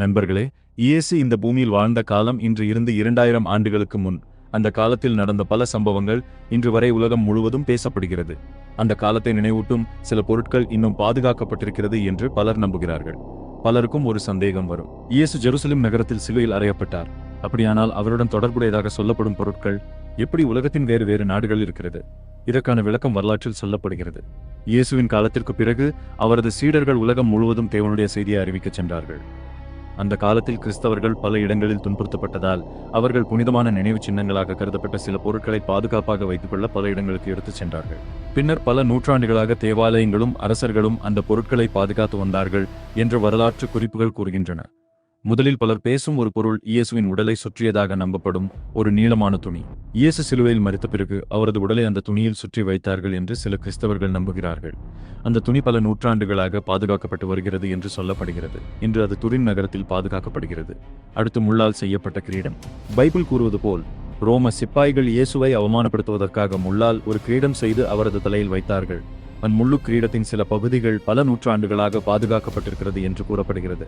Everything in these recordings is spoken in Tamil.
நண்பர்களே, இயேசு இந்த பூமியில் வாழ்ந்த காலம் இன்று இருந்து 2000 ஆண்டுகளுக்கு முன். அந்த காலத்தில் நடந்த பல சம்பவங்கள் இன்று வரை உலகம் முழுவதும் பேசப்படுகிறது. அந்த காலத்தை நினைவூட்டும் சில பொருட்கள் இன்னும் பாதுகாக்கப்பட்டிருக்கிறது என்று பலர் நம்புகிறார்கள். பலருக்கும் ஒரு சந்தேகம் வரும். இயேசு ஜெருசலேம் நகரத்தில் சிலுவையில் அறையப்பட்டார். அப்படியானால் அவருடன் தொடர்புடையதாக சொல்லப்படும் பொருட்கள் எப்படி உலகத்தின் வேறு வேறு நாடுகளில் இருக்கிறது? இதற்கான விளக்கம் வரலாற்றில் சொல்லப்படுகிறது. இயேசுவின் காலத்திற்கு பிறகு அவரது சீடர்கள் உலகம் முழுவதும் தேவனுடைய செய்தியை அறிவிக்கச் சென்றார்கள். அந்த காலத்தில் கிறிஸ்தவர்கள் பல இடங்களில் துன்புறுத்தப்பட்டதால் அவர்கள் புனிதமான நினைவு சின்னங்களாக கருதப்பட்ட சில பொருட்களை பாதுகாப்பாக வைத்துக் கொள்ள பல இடங்களுக்கு எடுத்துச் சென்றார்கள். பின்னர் பல நூற்றாண்டுகளாக தேவாலயங்களும் அரசர்களும் அந்த பொருட்களை பாதுகாத்து வந்தார்கள் என்று வரலாற்று குறிப்புகள் கூறுகின்றன. முதலில் பலர் பேசும் ஒரு பொருள் இயேசுவின் உடலை சுற்றியதாக நம்பப்படும் ஒரு நீளமான துணி. இயேசு சிலுவையில் மரித்த பிறகு அவரது உடலை அந்த துணியில் சுற்றி வைத்தார்கள் என்று சில கிறிஸ்தவர்கள் நம்புகிறார்கள். அந்த துணி பல நூற்றாண்டுகளாக பாதுகாக்கப்பட்டு வருகிறது என்று சொல்லப்படுகிறது. இன்று அது துரின் நகரத்தில் பாதுகாக்கப்படுகிறது. அடுத்து முள்ளால் செய்யப்பட்ட கிரீடம். பைபிள் கூறுவது போல் ரோம சிப்பாய்கள் இயேசுவை அவமானப்படுத்துவதற்காக முள்ளால் ஒரு கிரீடம் செய்து அவரது தலையில் வைத்தார்கள். முள்ளு கிரீடத்தின் சில பகுதிகள் பல நூற்றாண்டுகளாக பாதுகாக்கப்பட்டிருக்கிறது என்று கூறப்படுகிறது.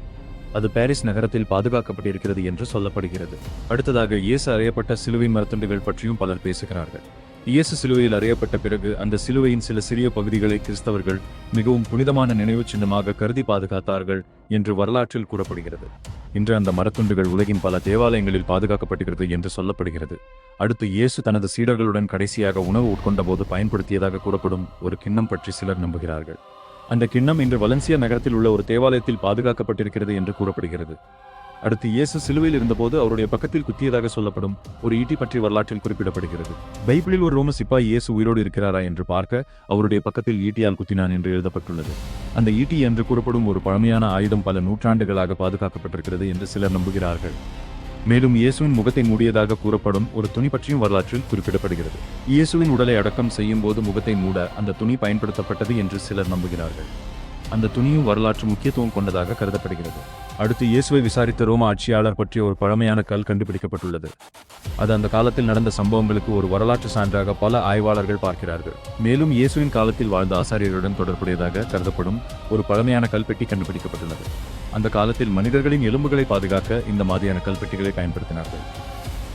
அது பாரிஸ் நகரத்தில் பாதுகாக்கப்பட்டிருக்கிறது என்று சொல்லப்படுகிறது. அடுத்ததாக இயேசு அறையப்பட்ட சிலுவை மரத்துண்டுகள் பற்றியும் பலர் பேசுகிறார்கள். இயேசு சிலுவையில் அறையப்பட்ட பிறகு அந்த சிலுவையின் சில சிறிய பகுதிகளை கிறிஸ்தவர்கள் மிகவும் புனிதமான நினைவு சின்னமாக கருதி பாதுகாத்தார்கள் என்று வரலாற்றில் கூறப்படுகிறது. இன்று அந்த மரத்துண்டுகள் உலகின் பல தேவாலயங்களில் பாதுகாக்கப்படுகிறது என்று சொல்லப்படுகிறது. அடுத்து இயேசு தனது சீடர்களுடன் கடைசியாக உணவு உட்கொண்ட போது பயன்படுத்தியதாக கூறப்படும் ஒரு கிண்ணம் பற்றி சிலர் நம்புகிறார்கள். அந்த கிண்ணம் இன்று வலன்சியா நகரத்தில் உள்ள ஒரு தேவாலயத்தில் பாதுகாக்கப்பட்டிருக்கிறது என்று கூறப்படுகிறது. அடுத்து இயேசு சிலுவையில் இருந்தபோது அவருடைய பக்கத்தில் குத்தியதாக சொல்லப்படும் ஒரு ஈட்டி பற்றி வரலாற்றில் குறிப்பிடப்படுகிறது. பைபிளில் ஒரு ரோம சிப்பாய் இயேசு உயிரோடு இருக்கிறாரா என்று பார்க்க அவருடைய பக்கத்தில் ஈட்டியால் குத்தினான் என்று எழுதப்பட்டுள்ளது. அந்த ஈட்டி என்று கூறப்படும் ஒரு பழமையான ஆயுதம் பல நூற்றாண்டுகளாக பாதுகாக்கப்பட்டிருக்கிறது என்று சிலர் நம்புகிறார்கள். மேலும் இயேசுவின் முகத்தை மூடியதாக கூறப்படும் ஒரு துணி பற்றியும் வரலாற்றில் குறிப்பிடப்படுகிறது. இயேசுவின் உடலை அடக்கம் செய்யும் போது முகத்தை மூட அந்த துணி பயன்படுத்தப்பட்டது என்று சிலர் நம்புகிறார்கள். அந்த துணியும் வரலாற்று முக்கியத்துவம் கொண்டதாக கருதப்படுகிறது. அடுத்து இயேசுவை விசாரித்த ரோம ஆட்சியாளர் பற்றிய ஒரு பழமையான கல் கண்டுபிடிக்கப்பட்டுள்ளது. அது அந்த காலத்தில் நடந்த சம்பவங்களுக்கு ஒரு வரலாற்று சான்றாக பல ஆய்வாளர்கள் பார்க்கிறார்கள். மேலும் இயேசுவின் காலத்தில் வாழ்ந்த ஆசாரியர்களுடன் தொடர்புடையதாக கருதப்படும் ஒரு பழமையான கல்பெட்டி கண்டுபிடிக்கப்பட்டுள்ளது. அந்த காலத்தில் மனிதர்களின் எலும்புகளை பாதுகாக்க இந்த மாதிரியான கல்பெட்டிகளை பயன்படுத்தினார்கள்.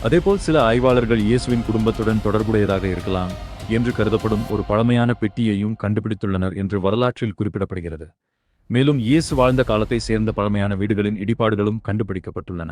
அதேபோல் சில ஆய்வாளர்கள் இயேசுவின் குடும்பத்துடன் தொடர்புடையதாக இருக்கலாம் என்று கருதப்படும் ஒரு பழமையான பெட்டியையும் கண்டுபிடித்துள்ளனர் என்று வரலாற்றில் குறிப்பிடப்படுகிறது. மேலும் இயேசு வாழ்ந்த காலத்தை சேர்ந்த பழமையான வீடுகளின் இடிபாடுகளும் கண்டுபிடிக்கப்பட்டுள்ளன.